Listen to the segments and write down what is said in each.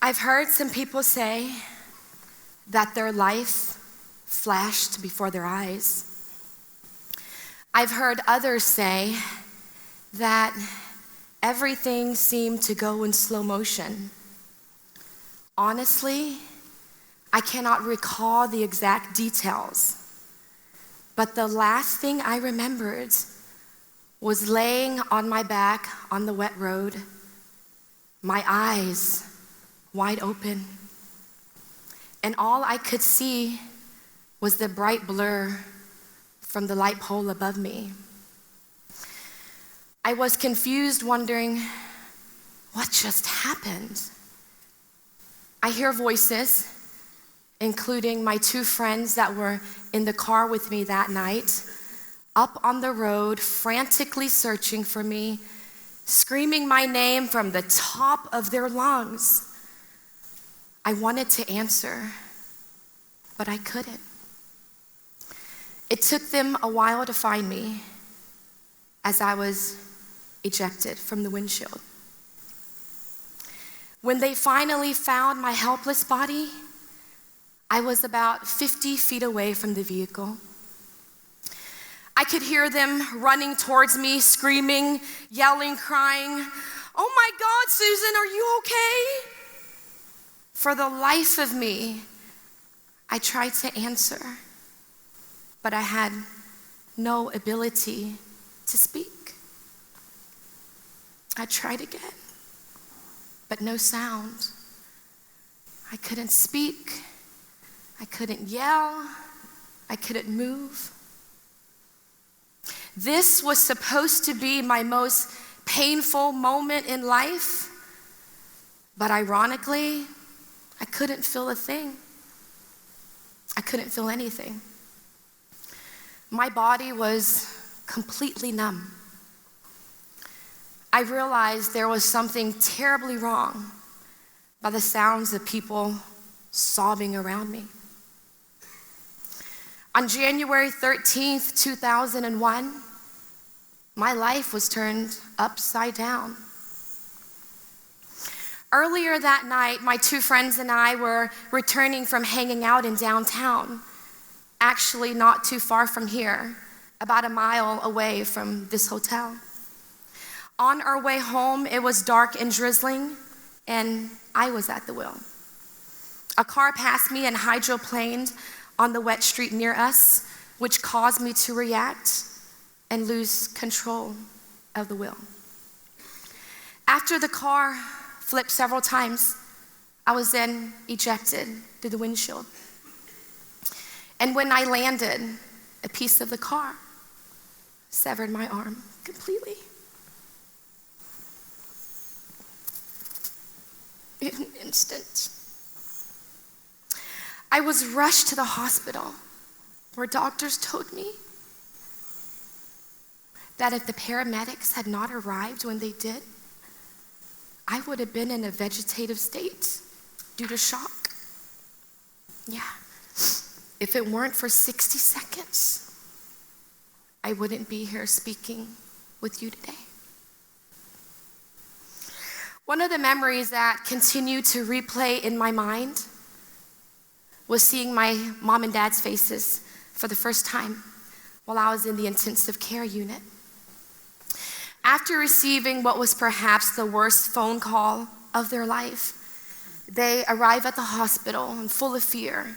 I've heard some people say that their life flashed before their eyes. I've heard others say that everything seemed to go in slow motion. Honestly, I cannot recall the exact details, but the last thing I remembered was laying on my back on the wet road, my eyes wide open, and all I could see was the bright blur from the light pole above me. I was confused, wondering, what just happened? I hear voices, including my two friends that were in the car with me that night, up on the road, frantically searching for me, screaming my name from the top of their lungs. I wanted to answer, but I couldn't. It took them a while to find me as I was ejected from the windshield. When they finally found my helpless body, I was about 50 feet away from the vehicle. I could hear them running towards me, screaming, yelling, crying, "Oh my God, Suzan, are you okay?" For the life of me, I tried to answer, but I had no ability to speak. I tried again, but no sound. I couldn't speak. I couldn't yell. I couldn't move. This was supposed to be my most painful moment in life, but ironically, I couldn't feel a thing. I couldn't feel anything. My body was completely numb. I realized there was something terribly wrong by the sounds of people sobbing around me. On January 13th, 2001, my life was turned upside down. Earlier that night, my two friends and I were returning from hanging out in downtown, actually not too far from here, about a mile away from this hotel. On our way home, it was dark and drizzling, and I was at the wheel. A car passed me and hydroplaned on the wet street near us, which caused me to react and lose control of the wheel. After the car flipped several times, I was then ejected through the windshield. And when I landed, a piece of the car severed my arm completely. In an instant, I was rushed to the hospital where doctors told me that if the paramedics had not arrived when they did, I would have been in a vegetative state due to shock. Yeah, if it weren't for 60 seconds, I wouldn't be here speaking with you today. One of the memories that continue to replay in my mind was seeing my mom and dad's faces for the first time while I was in the intensive care unit. After receiving what was perhaps the worst phone call of their life, they arrive at the hospital and full of fear,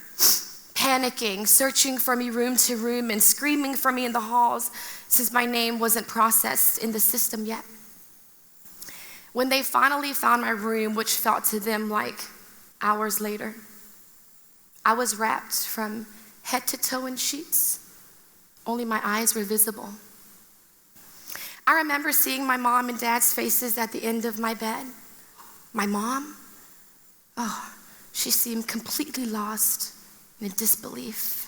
panicking, searching for me room to room and screaming for me in the halls since my name wasn't processed in the system yet. When they finally found my room, which felt to them like hours later, I was wrapped from head to toe in sheets. Only my eyes were visible. I remember seeing my mom and dad's faces at the end of my bed. My mom, she seemed completely lost in disbelief.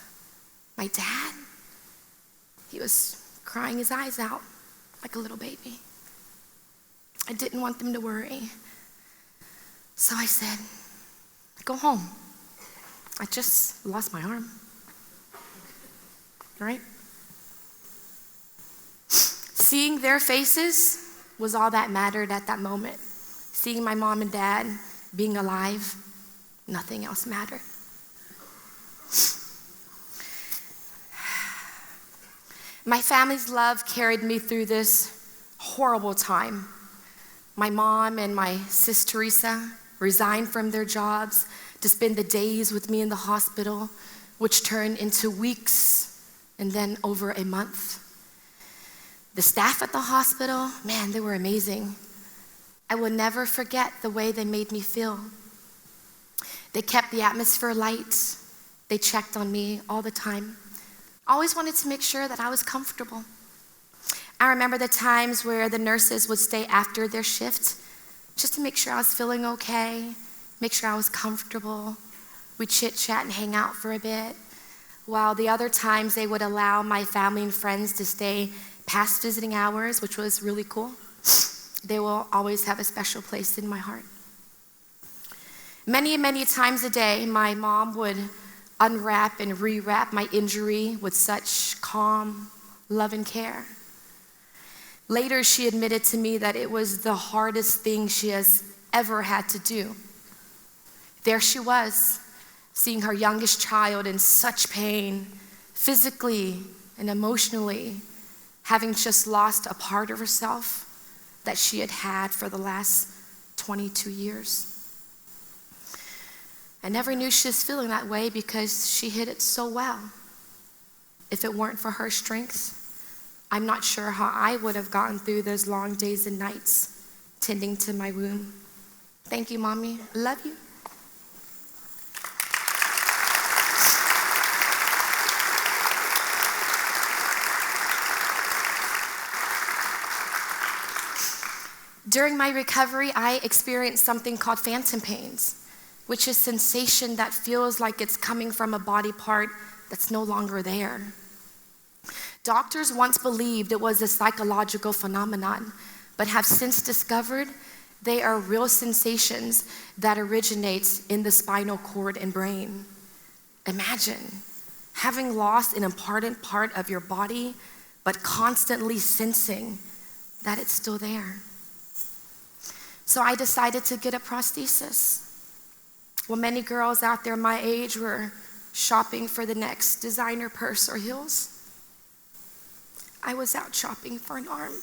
My dad, he was crying his eyes out like a little baby. I didn't want them to worry. So I said, go home. I just lost my arm, right? Seeing their faces was all that mattered at that moment. Seeing my mom and dad being alive, nothing else mattered. My family's love carried me through this horrible time. My mom and my sis Teresa resigned from their jobs to spend the days with me in the hospital, which turned into weeks and then over a month. The staff at the hospital, man, they were amazing. I will never forget the way they made me feel. They kept the atmosphere light. They checked on me all the time. Always wanted to make sure that I was comfortable. I remember the times where the nurses would stay after their shift just to make sure I was feeling okay, make sure I was comfortable. We'd chit-chat and hang out for a bit. While the other times they would allow my family and friends to stay past visiting hours, which was really cool. They will always have a special place in my heart. Many, many times a day, my mom would unwrap and rewrap my injury with such calm, love, and care. Later, she admitted to me that it was the hardest thing she has ever had to do. There she was, seeing her youngest child in such pain, physically and emotionally, having just lost a part of herself that she had had for the last 22 years. I never knew she was feeling that way because she hid it so well. If it weren't for her strength, I'm not sure how I would have gotten through those long days and nights tending to my wound. Thank you, Mommy. Love you. During my recovery, I experienced something called phantom pains, which is sensation that feels like it's coming from a body part that's no longer there. Doctors once believed it was a psychological phenomenon, but have since discovered they are real sensations that originate in the spinal cord and brain. Imagine having lost an important part of your body, but constantly sensing that it's still there. So I decided to get a prosthesis. Well, many girls out there my age were shopping for the next designer purse or heels. I was out shopping for an arm.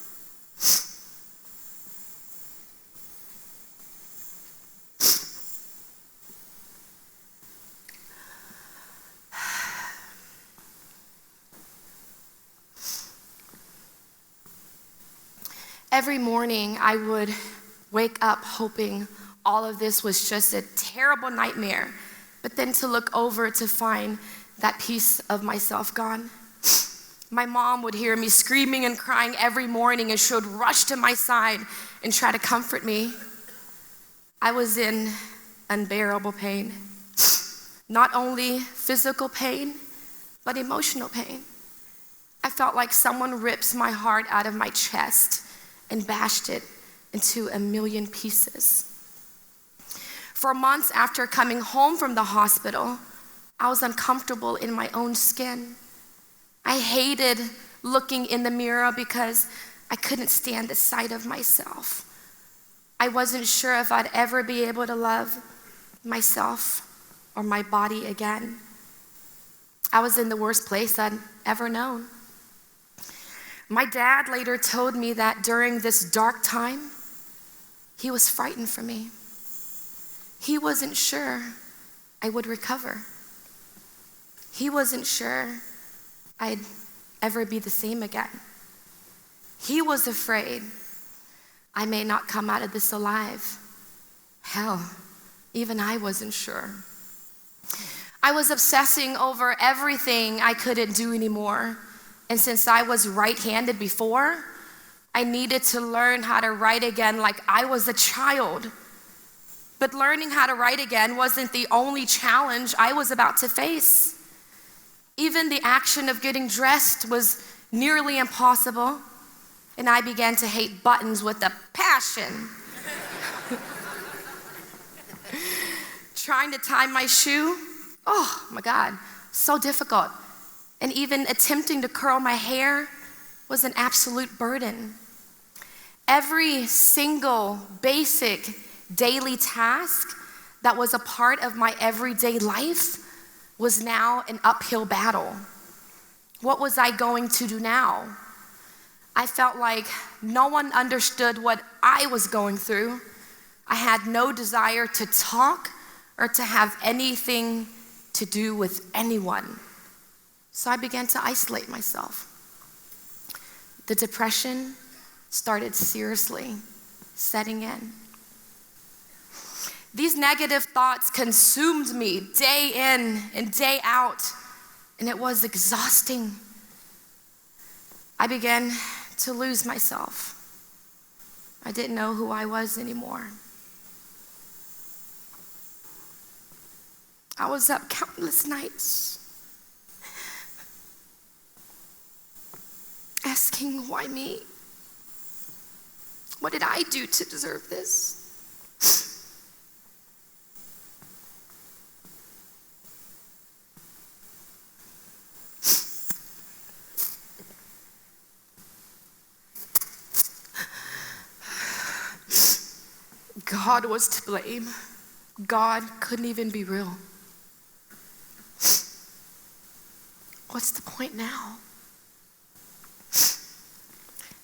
Every morning I would wake up hoping all of this was just a terrible nightmare, but then to look over to find that piece of myself gone. My mom would hear me screaming and crying every morning, and she would rush to my side and try to comfort me. I was in unbearable pain. Not only physical pain, but emotional pain. I felt like someone rips my heart out of my chest and bashed it into a million pieces. For months after coming home from the hospital, I was uncomfortable in my own skin. I hated looking in the mirror because I couldn't stand the sight of myself. I wasn't sure if I'd ever be able to love myself or my body again. I was in the worst place I'd ever known. My dad later told me that during this dark time, he was frightened for me. He wasn't sure I would recover. He wasn't sure I'd ever be the same again. He was afraid I may not come out of this alive. Hell, even I wasn't sure. I was obsessing over everything I couldn't do anymore. And since I was right-handed before, I needed to learn how to write again like I was a child. But learning how to write again wasn't the only challenge I was about to face. Even the action of getting dressed was nearly impossible, and I began to hate buttons with a passion. Trying to tie my shoe, oh my God, so difficult. And even attempting to curl my hair, was an absolute burden. Every single basic daily task that was a part of my everyday life was now an uphill battle. What was I going to do now? I felt like no one understood what I was going through. I had no desire to talk or to have anything to do with anyone. So I began to isolate myself. The depression started seriously setting in. These negative thoughts consumed me day in and day out, and it was exhausting. I began to lose myself. I didn't know who I was anymore. I was up countless nights asking, why me? What did I do to deserve this? God was to blame. God couldn't even be real. What's the point now?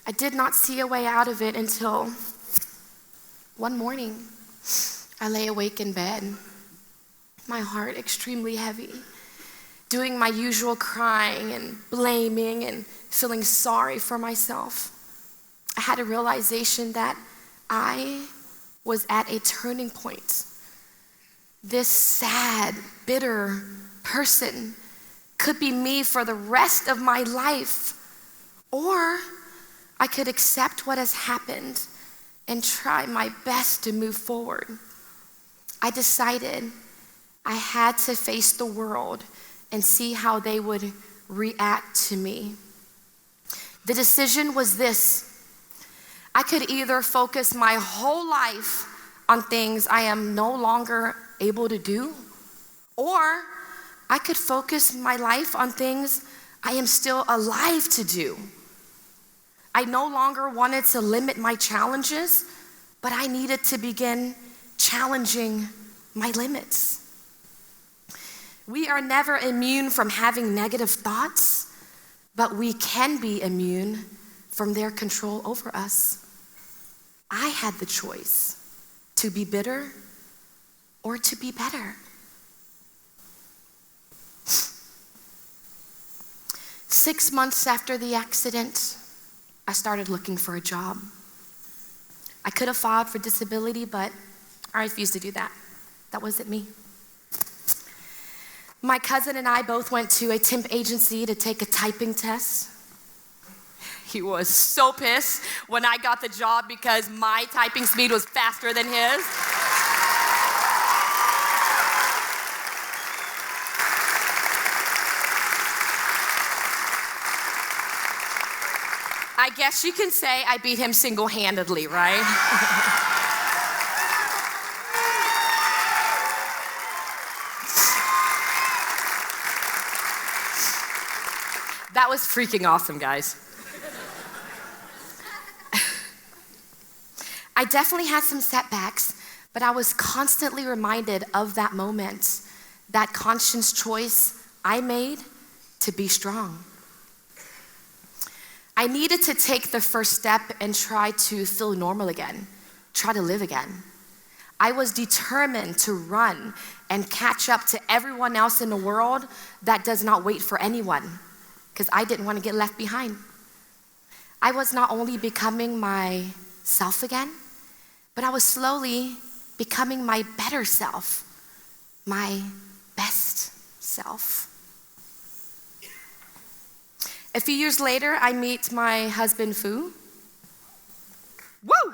I did not see a way out of it until one morning. I lay awake in bed, my heart extremely heavy, doing my usual crying and blaming and feeling sorry for myself. I had a realization that I was at a turning point. This sad, bitter person could be me for the rest of my life, or I could accept what has happened and try my best to move forward. I decided I had to face the world and see how they would react to me. The decision was this: I could either focus my whole life on things I am no longer able to do, or I could focus my life on things I am still alive to do. I no longer wanted to limit my challenges, but I needed to begin challenging my limits. We are never immune from having negative thoughts, but we can be immune from their control over us. I had the choice to be bitter or to be better. 6 months after the accident, I started looking for a job. I could have filed for disability, but I refused to do that. That wasn't me. My cousin and I both went to a temp agency to take a typing test. He was so pissed when I got the job because my typing speed was faster than his. I guess you can say I beat him single-handedly, right? That was freaking awesome, guys. I definitely had some setbacks, but I was constantly reminded of that moment, that conscious choice I made to be strong. I needed to take the first step and try to feel normal again, try to live again. I was determined to run and catch up to everyone else in the world that does not wait for anyone, because I didn't want to get left behind. I was not only becoming myself again, but I was slowly becoming my better self, my best self. A few years later, I meet my husband, Fu. Woo!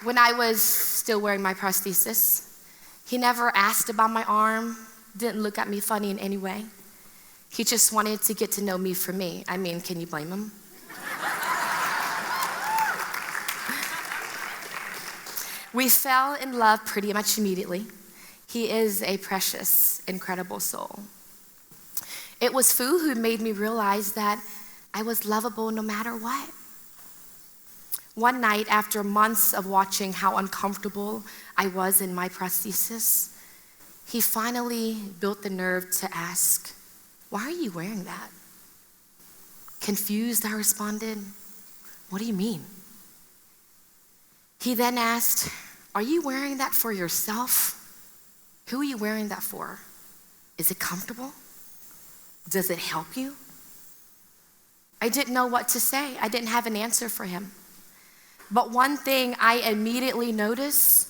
When I was still wearing my prosthesis, he never asked about my arm, didn't look at me funny in any way. He just wanted to get to know me for me. I mean, can you blame him? We fell in love pretty much immediately. He is a precious, incredible soul. It was Fu who made me realize that I was lovable no matter what. One night, after months of watching how uncomfortable I was in my prosthesis, he finally built the nerve to ask, "Why are you wearing that?" Confused, I responded, "What do you mean?" He then asked, "Are you wearing that for yourself? Who are you wearing that for? Is it comfortable? Does it help you?" I didn't know what to say. I didn't have an answer for him. But one thing I immediately noticed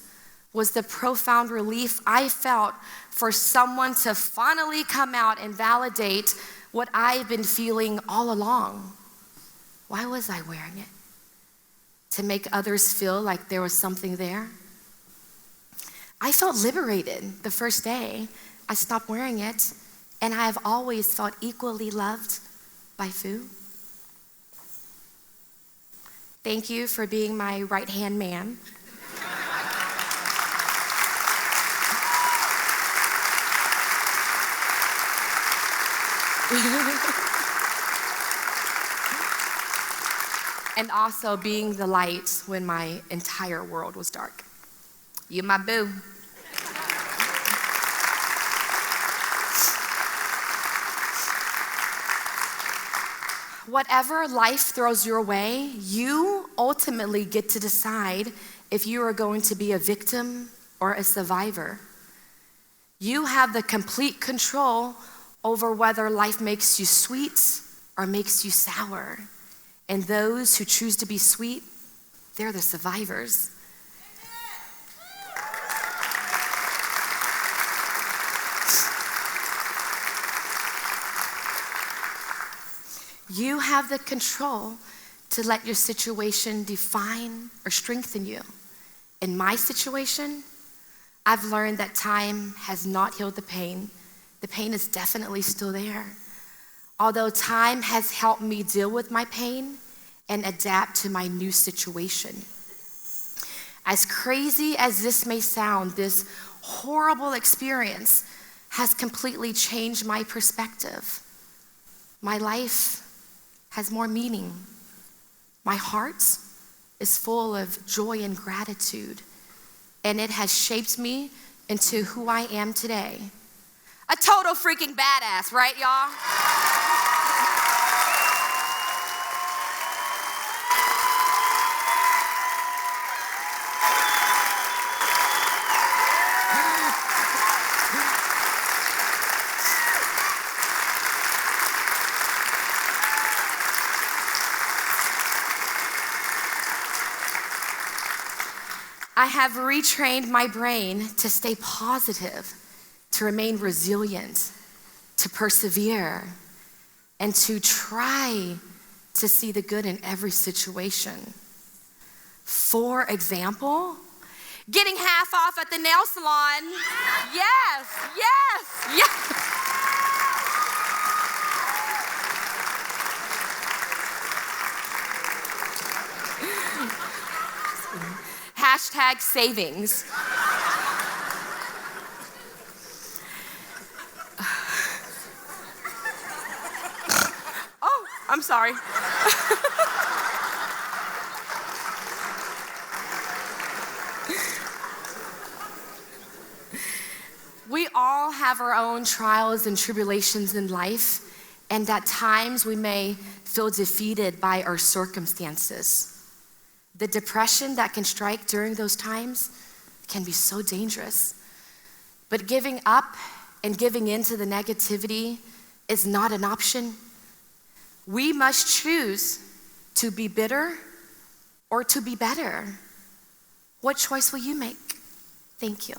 was the profound relief I felt for someone to finally come out and validate what I've been feeling all along. Why was I wearing it? To make others feel like there was something there? I felt liberated the first day I stopped wearing it, and I have always felt equally loved by Fu. Thank you for being my right-hand man. And also being the light when my entire world was dark. You my boo. Whatever life throws your way, you ultimately get to decide if you are going to be a victim or a survivor. You have the complete control over whether life makes you sweet or makes you sour. And those who choose to be sweet, they're the survivors. You have the control to let your situation define or strengthen you. In my situation, I've learned that time has not healed the pain. The pain is definitely still there. Although time has helped me deal with my pain and adapt to my new situation. As crazy as this may sound, this horrible experience has completely changed my perspective. My life has more meaning. My heart is full of joy and gratitude, and it has shaped me into who I am today. A total freaking badass, right, y'all? I have retrained my brain to stay positive, to remain resilient, to persevere, and to try to see the good in every situation. For example, getting half off at the nail salon. Yes, yes, yes. Hashtag savings. Oh, I'm sorry. We all have our own trials and tribulations in life, and at times we may feel defeated by our circumstances. The depression that can strike during those times can be so dangerous. But giving up and giving in to the negativity is not an option. We must choose to be bitter or to be better. What choice will you make? Thank you.